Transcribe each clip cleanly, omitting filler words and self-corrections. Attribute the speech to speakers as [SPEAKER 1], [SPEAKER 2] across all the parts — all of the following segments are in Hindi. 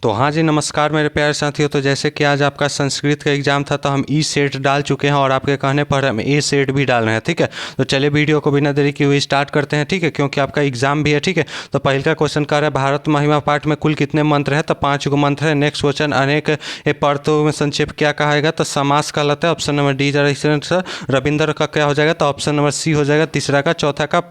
[SPEAKER 1] तो हाँ जी, नमस्कार मेरे प्यारे साथियों। तो जैसे कि आज आपका संस्कृत का एग्ज़ाम था तो हम ई सेट डाल चुके हैं और आपके कहने पर हम ए सेट भी डाल रहे हैं। ठीक है, तो चलिए वीडियो को बिना देरी किए हुए स्टार्ट करते हैं। ठीक है, क्योंकि आपका एग्जाम भी है। ठीक है, तो पहले का क्वेश्चन कर रहा है भारत महिमा पाठ में कुल कितने मंत्र हैं? तो 5 गो मंत्र है। नेक्स्ट क्वेश्चन, अनेक परतों में संक्षेप क्या कहाएगा? तो समास कहलाता है। Option number D sir. Ravindra का क्या हो जाएगा? तो ऑप्शन नंबर सी हो जाएगा तीसरा का। चौथा का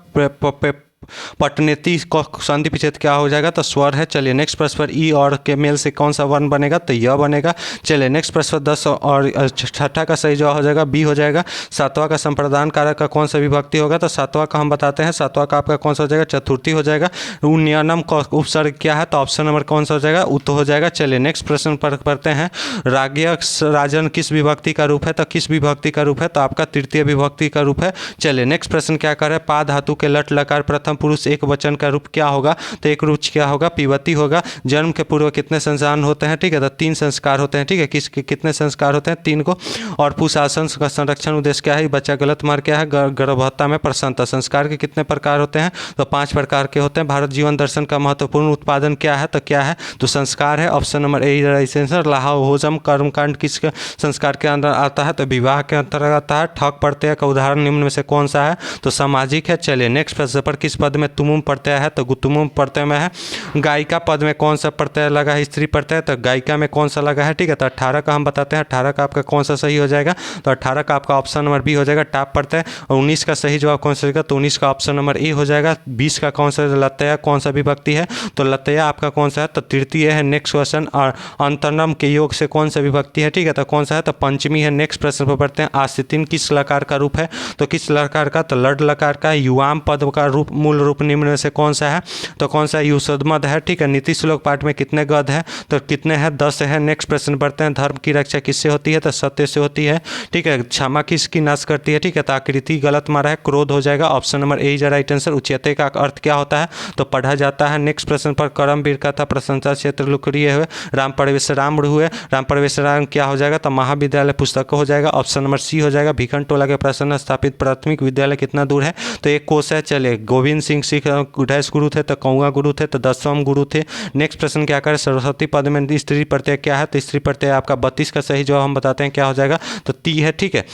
[SPEAKER 1] पटनेती संधि विच्छेद क्या हो जाएगा? तो स्वर है। चलिए नेक्स्ट प्रश्न पर ई और के मेल से कौन सा वर्ण बनेगा? तो यह बनेगा। चलिए नेक्स्ट प्रश्न पर 10 और छठा का सही जवाब हो जाएगा बी हो जाएगा। सातवां का संप्रदान कारक का कौन सा विभक्ति होगा? तो सातवां का हम बताते हैं। सातवां का आपका कौन सा हो जाएगा? चतुर्थी हो जाएगा। उन्नयनम का उपसर्ग क्या है? तो ऑप्शन नंबर कौन सा हो जाएगा? उत हो जाएगा। चलिए नेक्स्ट प्रश्न पर पढ़ते हैं। राज्य राजन किस विभक्ति का रूप है? तो किस विभक्ति का रूप है? तो आपका तृतीय विभक्ति का रूप है। चलिए नेक्स्ट प्रश्न क्या कर रहे हैं? पा धातु के लट लकार प्रथम पुरुष एक वचन का रूप क्या होगा? तो एक रूप क्या होगा? पिबती होगा। जन्म के पूर्व कितने संस्कार होते हैं? ठीक है, तो 3 संस्कार होते हैं। ठीक है, कितने संस्कार होते हैं? 3 को। और पुशासन का संरक्षण उद्देश्य क्या है? बच्चा गलत मार क्या है? गर्भवत्ता में प्रसन्नता। संस्कार के कितने प्रकार होते हैं? तो 5 प्रकार के होते हैं। भारत जीवन दर्शन का महत्वपूर्ण उत्पादन क्या है? तो क्या है? तो संस्कार है। ऑप्शन नंबर ए सेंसर। लाहा भोजम कर्मकांड किस संस्कार के अंदर आता है? तो विवाह के अंतर्गत आता है। ठग प्रत्यय का उदाहरण निम्न में से कौन सा है? तो सामाजिक है। चलिए नेक्स्ट प्रश्न पर किस पद में तुमुम प्रत्यय है? तो गुतुमुम प्रत्यय में है। गायिका पद में कौन सा प्रत्यय लगा है? स्त्री प्रत्यय। तो गायिका में कौन सा लगा है? ठीक है, तो 18 का हम बताते हैं। 18 का आपका कौन सा सही हो जाएगा? तो 18 का आपका ऑप्शन नंबर बी हो जाएगा टाप प्रत्यय। और 19 का सही जवाब कौन सा होगा? तो 19 का ऑप्शन नंबर ए हो जाएगा। 20 का कौन सा लतया कौन सा विभक्ति है? तो लतया आपका कौन सा है? तो तृतीय है। नेक्स्ट क्वेश्चन, और अंतरनम के योग से कौन सा विभक्ति है? ठीक है, तो कौन सा है? तो पंचमी है। नेक्स्ट प्रश्न पर पढ़ते हैं। आस्तिन किस लकार का रूप है? तो किस लकार का? तो लड लकार का। युवाम पद का रूप मूल रूप निम्न में से कौन सा है? तो कौन सा? युसदमद है। ठीक है, नीति श्लोक पाठ में कितने गद है? तो कितने हैं? 10 है। नेक्स्ट प्रश्न पढ़ते हैं। धर्म की रक्षा किससे होती है? तो सत्य से होती है। ठीक है, क्षमा किसकी नाश करती है? ठीक है, तो आकृति गलत मारा है, क्रोध हो जाएगा। Option number A is right answer. उच्यते का अर्थ क्या होता है? तो पढ़ा जाता है। नेक्स्ट प्रश्न पर करमवीर का था प्रशंसा क्षेत्र लुकड़िए हुए राम परवेशराम हुए। राम परवेशराम क्या हो जाएगा? तो महाविद्यालय पुस्तक हो जाएगा। ऑप्शन नंबर सी हो जाएगा। भिखन टोला के प्रसन्न स्थापित प्राथमिक विद्यालय कितना दूर है? तो एक कोस है। चले गोविंद सिंह सिख डैश गुरु थे, तो कौआ गुरु थे, तो 10वां गुरु थे। नेक्स्ट प्रश्न क्या करें? सरस्वती पद में स्त्री प्रत्यय क्या है? तो स्त्री प्रत्यय आपका 32 का सही जवाब हम बताते हैं क्या हो जाएगा? तो ती है। ठीक है,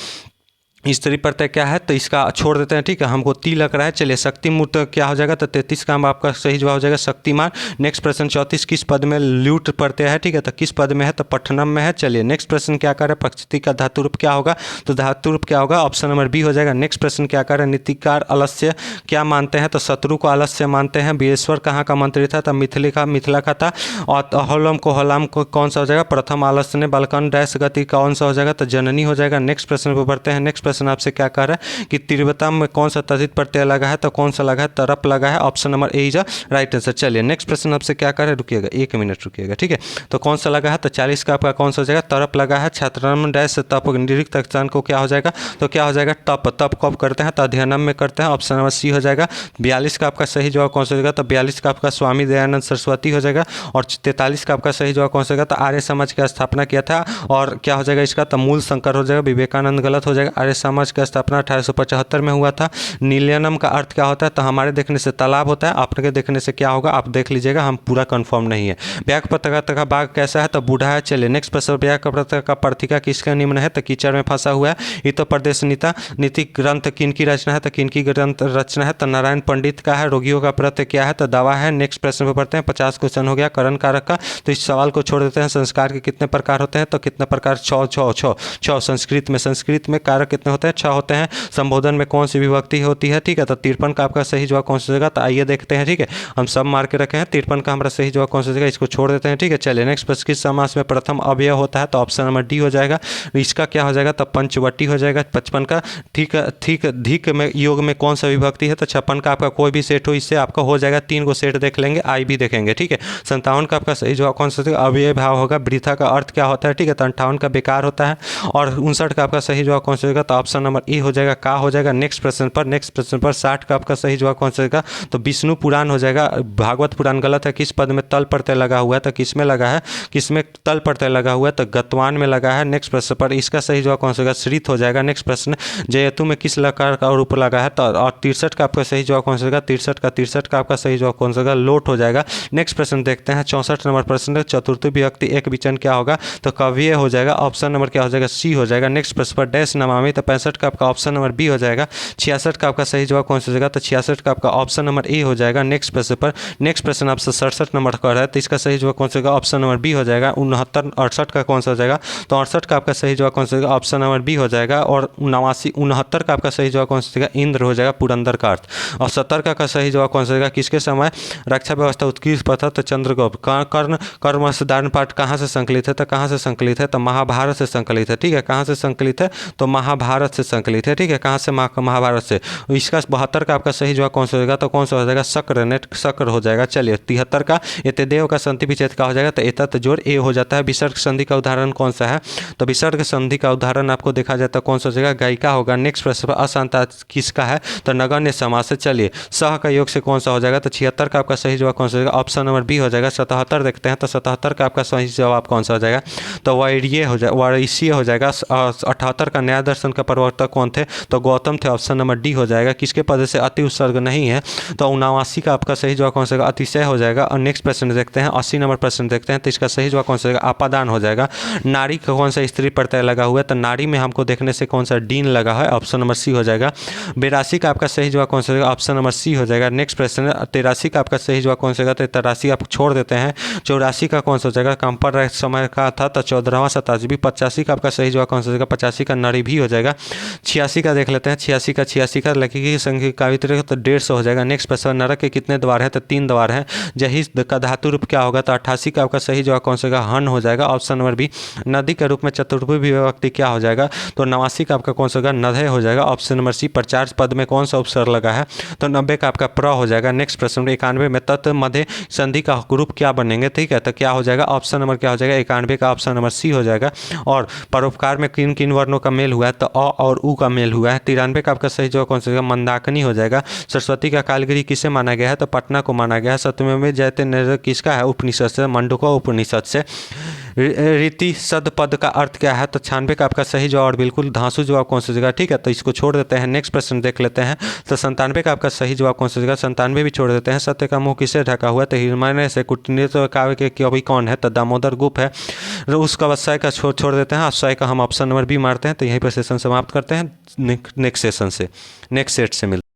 [SPEAKER 1] स्त्री प्रत्यय क्या है? तो इसका छोड़ देते हैं। ठीक है, हमको ती लग रहा है। चलिए शक्ति मूर्त क्या हो जाएगा? तो 33 का हम आपका सही जवाब हो जाएगा शक्तिमान। नेक्स्ट प्रश्न 34 किस पद में ल्यूट प्रत्यय है? ठीक है, तो किस पद में है? तो पठनम में है। चलिए नेक्स्ट प्रश्न क्या कर रहे हैं? प्रकृति का धातु रूप क्या होगा? तो धातु रूप क्या होगा? ऑप्शन नंबर बी हो जाएगा। नेक्स्ट प्रश्न क्या कर रहे हैं? नीतिकार आलस्य क्या मानते हैं? तो शत्रु को आलस्य मानते हैं। वीरेश्वर कहाँ का मंत्री था? तो मिथिला का था। और अहोलम को हलाम को कौन सा हो जाएगा? प्रथम आलस्य ने बालकन डैश गति कौन सा हो जाएगा? तो जननी हो जाएगा। नेक्स्ट प्रश्न पर बढ़ते हैं। नेक्स्ट प्रश्न आपसे क्या कह रहा है कि तीव्रता में कौन सा तथित प्रत्यय लगा है? तो कौन सा लगा है? तरप लगा है। Option number A is right answer. चलिए नेक्स्ट प्रश्न आपसे क्या कह रहा है? रुकिएगा 1 मिनट रुकिएगा। ठीक है, तो कौन सा लगा है? तो 40 का आपका कौन सा हो जाएगा? तरप लगा है। छात्रम डैश तप निरिक्त स्थान को क्या हो जाएगा? तो क्या हो जाएगा? तप। तप कब करते हैं? तो अध्ययनम में करते हैं। ऑप्शन नंबर सी हो जाएगा। 42 का आपका सही जवाब कौन सा हो जाएगा? तो 42 का आपका स्वामी दयानंद सरस्वती हो जाएगा। और 43 का आपका सही जवाब कौन सा होगा? तो आर्य समाज की स्थापना किया था। और क्या हो जाएगा इसका? तो मूल शंकर हो जाएगा। विवेकानंद गलत हो जाएगा। आर्य समाज की स्थापना 1875 में हुआ था। नीलयनम का अर्थ क्या होता है? तो हमारे देखने से तालाब होता है, आपके देखने से क्या होगा? आप देख लीजिएगा, हम पूरा कंफर्म नहीं है। व्याघ्रपत्र का बाघ कैसा है? तो बूढ़ा है। चलिए नेक्स्ट प्रश्न, व्याघ्रपत्र का पत्रिका किसका निम्न है? तो कीचड़ में फंसा हुआ है। उत्तर प्रदेश नीति ग्रंथ किनकी रचना है? तो किनकी ग्रंथ रचना है? तो नारायण पंडित का है। रोगियों का प्रत्यय क्या है? तो दवा है। नेक्स्ट प्रश्न पर पढ़ते हैं। 50 क्वेश्चन हो गया करण कारक का, तो इस सवाल को छोड़ देते हैं। संस्कार के कितने प्रकार होते हैं? तो कितने प्रकार? 6 संस्कृत में कारक कितने होते हैं? 6 होते हैं। संबोधन में कौन सी विभक्ति होती है? ठीक है, तो 53 का आपका सही जवाब कौन सा होगा? तो आइए देखते हैं। ठीक है, हम सब मार के रखे हैं। 53 का हमारा सही जवाब कौन सा होगा? इसको छोड़ देते हैं। ठीक है, चलिए नेक्स्ट प्रश्न, किस समास में प्रथम अव्यय होता है? तो ऑप्शन नंबर डी हो जाएगा। इसका क्या हो जाएगा? तो पंचवटी हो जाएगा। 55 का ठीक धिक में योग में कौन सा विभक्ति है? तो 56 का आपका कोई भी सेट हो, इससे आपका हो जाएगा। 3 गो सेट देख लेंगे, आई भी देखेंगे। ठीक है, 57 का आपका सही जवाब कौन सा होगा? अव्यय भाव होगा। वृथा का अर्थ क्या होता है? ठीक है, तो 58 का बेकार होता है। और 59 का आपका सही जवाब कौन सा होगा? तो ऑप्शन नंबर ए हो जाएगा। का हो जाएगा नेक्स्ट प्रश्न पर 60 का आपका सही जवाब कौन सा होगा? तो विष्णु पुराण हो जाएगा। भागवत पुराण गलत है। किस पद में तल प्रत्यय लगा हुआ है? तो किस में लगा है? किसमें तल प्रत्यय लगा हुआ है? तो गतवान में लगा है। नेक्स्ट प्रश्न पर इसका सही जवाब कौन सा होगा? श्रित हो जाएगा। नेक्स्ट प्रश्न, जयतु में किस लकार का रूप लगा है? तो और 63 का आपका सही जवाब कौन सा होगा? 63 का आपका सही जवाब कौन सा होगा? लोट हो जाएगा। नेक्स्ट प्रश्न देखते हैं 64 नंबर प्रश्न, चतुर्थी विभक्ति एक वचन क्या होगा? तो कव्य हो जाएगा। ऑप्शन नंबर क्या हो जाएगा? सी हो जाएगा। नेक्स्ट प्रश्न पर डैश नमामि, तो 65 का आपका ऑप्शन नंबर बी हो जाएगा। 66 का आपका सही जवाब कौन सा हो जाएगा? तो 66 का आपका ऑप्शन नंबर ए हो जाएगा। नेक्स्ट प्रश्न आपसे 67 नंबर का है, तो इसका सही जवाब कौन सा होगा? ऑप्शन नंबर बी हो जाएगा। 69 68 का कौन सा हो जाएगा? तो 68 का आपका सही जवाब कौन सा होगा? ऑप्शन नंबर बी हो जाएगा। और 69 का आपका सही जवाब कौन सा होगा? इंद्र हो जाएगा, पुरंदर का अर्थ। और 70 का सही जवाब कौन सा होगा? किसके समय रक्षा व्यवस्था उत्कृष्ट पथा? तो चंद्रगुप्त। कर्म साधारण पाठ कहाँ से संकलित है? तो कहाँ से संकलित है? तो महाभारत से संकलित है। ठीक है, कहाँ से संकलित है? तो महाभारत से संकलित है। ठीक है, कहाँ से? महाभारत से। इसका 72 का आपका सही जवाब कौन सा होगा? तो कौन सा हो जाएगा? शक्र हो जाएगा। चलिए 73 का एतदेव का संधि विच्छेद का हो जाएगा। तो एतत् जोड़ ए हो जाता है। विसर्ग संधि का उदाहरण कौन सा है? तो विसर्ग संधि का उदाहरण आपको देखा जाता है कौन सा हो जाएगा? गायिका होगा। नेक्स्ट प्रश्न, असंता किसका है? तो नगण्य समास से। चलिए सह का योग से कौन सा हो जाएगा? तो 76 का आपका सही जवाब कौन सा होगा? ऑप्शन नंबर बी हो जाएगा। 77 देखते हैं, तो 77 का आपका सही जवाब कौन सा हो जाएगा? तो वैरीय हो जाएगा। 78 का न्याय दर्शन का प्रवर्तक कौन थे? तो गौतम थे। ऑप्शन नंबर डी हो जाएगा। किसके पद से अति उत्सर्ग नहीं है? तो 79 का आपका सही जवाब कौन सा होगा? अतिशय हो जाएगा। और नेक्स्ट प्रश्न देखते हैं 80 नंबर प्रश्न देखते हैं, तो इसका सही जवाब कौन सा होगा? अपादान हो जाएगा। नारी का कौन सा स्त्री प्रत्यय लगा हुआ है? तो नारी में हमको देखने से कौन सा डीन लगा है? ऑप्शन नंबर सी हो जाएगा। 82 का आपका सही जवाब कौन सा होगा? ऑप्शन नंबर सी हो जाएगा। नेक्स्ट प्रश्न 83 का आपका सही जवाब कौन सा होगा? तो 83 आप छोड़ देते हैं। 84 का कौन सा हो जाएगा? कंपर समय का था, तो 14वां शताब्दी। 85 का आपका सही जवाब कौन सा होगा? 85 का नारी भी हो जाएगा। 86 का देख लेते हैं। 86 का लकी की संख्या कावित्र तो 150 हो जाएगा। नेक्स्ट प्रश्न, नरक के कितने द्वार है? तो 3 द्वार है। जही का धातु रूप क्या होगा? तो 88 का आपका सही जवाब कौन सा होगा? हन हो जाएगा। Option number B. नदी के रूप में चतुर्थी विभक्ति क्या हो जाएगा? तो 89 का आपका कौन सा होगा? नधय हो जाएगा। Option number C. 50 पद में कौन सा उपसर्ग लगा है? तो 90 का आपका प्र हो जाएगा। नेक्स्ट प्रश्न 91 में तत् मध्य संधि का ग्रुप क्या बनेंगे? ठीक है, तो क्या हो जाएगा? ऑप्शन नंबर क्या हो जाएगा? 91 का ऑप्शन नंबर सी हो जाएगा। और परोपकार में किन किन वर्णों का मेल हुआ है? तो अ और उ का मेल हुआ है। 93 का आपका सही जवाब कौन सा होगा? मंदाकिनी हो जाएगा। सरस्वती का कालगिरी किसे माना गया है? तो पटना को माना गया है। सत्यमेव जयते निर्णय किसका है? उपनिषद से, मंडूका उपनिषद से। रीति सद पद का अर्थ क्या है? तो 96 का आपका सही जवाब बिल्कुल धांसू जवाब कौन सा जगह? ठीक है, तो इसको छोड़ देते हैं। नेक्स्ट प्रश्न देख लेते हैं। तो 97 का आपका सही जवाब कौन सा जगह? 97 भी छोड़ देते हैं। सत्य का मुंह किससे ढका हुआ है? तो हिरण्मय से। कूटनीति काव्य के कवि कौन है? तो दामोदर गुप्त है। उसका अवश्य का छोड़ देते हैं। अवश्य का हम ऑप्शन नंबर बी मारते हैं। तो यहीं पर सेशन समाप्त करते हैं। नेक्स्ट सेशन से, नेक्स्ट सेट से मिलते हैं।